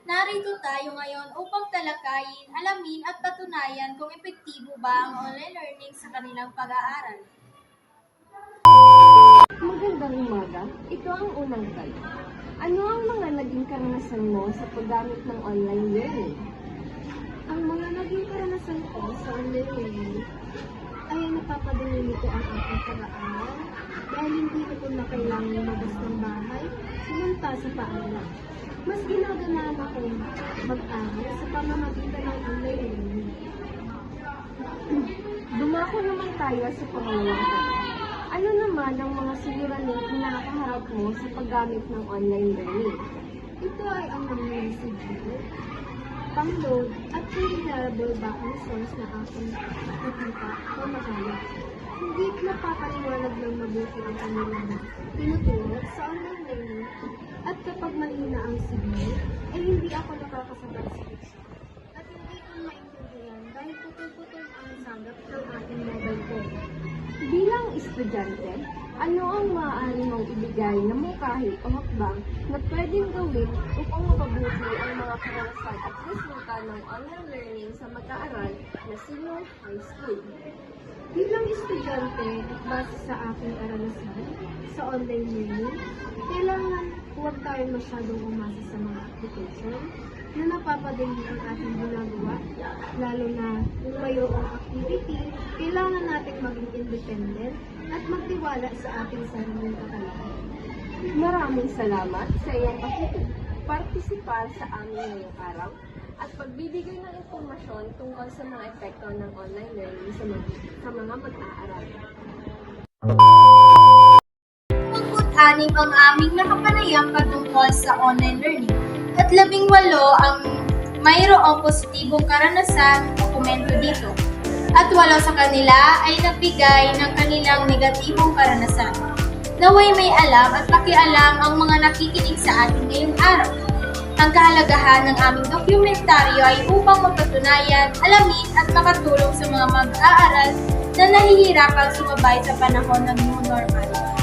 Narito tayo ngayon upang talakayin, alamin at patunayan kung epektibo ba ang online learning sa kanilang pag-aaral. Magandang umaga. Ito ang unang tanong. Ano ang mga naging karanasan mo sa paggamit ng online learning? Ang mga naging karanasan ko sa online learning ay napapadali nito ang aking pag-aaral dahil hindi ko na kailangang lumabas ng bahay, sumunta sa paaralan. Mas ginaganaan akong mag-aral sa pamamagitan ng online learning. Dumako naman tayo sa pangalawang tanong. Ano naman ang mga suliraning kinakaharap mo sa paggamit ng online learning? Ito ay ang mga resibo, pang-load at reliable ba ang source na aking nakita o makaya. Hindi napapaliwanag ng mabuti ang kanilang tinuturo sa online learning at kapag mahina ang signal, ay hindi ako nakakasagot sa isa. At hindi ko maintindihan dahil putol-putol ang sagap ng aking mobile phone. Bilang estudyante, ano ang maaari mong ibigay na mungkahi o hakbang na pwedeng gawin upang mapabuti ang mga karanasan at resulta ng online learning sa mag-aaral na senior high school? Bilang estudyante at base sa aking karanasan sa online learning, kailangan huwag tayo masyadong umasa sa mga application na napapadali ang ating ginagawa, lalo na kung mayroong activity, kailangan nating maging independent at magtiwala sa ating sariling kakayahan. Maraming salamat sa iyong pakikipartisipar sa amin ngayong araw at pagbibigay ng impormasyon tungkol sa mga epekto ng online learning sa mga mag-aaral. 6 ang aming nakapanayam patungkol sa online learning at 18 ang mayroong positibong karanasan dokumento dito at 8 sa kanila ay nagbigay ng kanilang negatibong karanasan. Naway may alam at pakialam ang mga nakikinig sa atin ngayong araw. Ang kahalagahan ng aming dokumentaryo ay upang mapatunayan, alamin at makatulong sa mga mag-aaral na nahihirapang sumabay sa panahon ng new normal.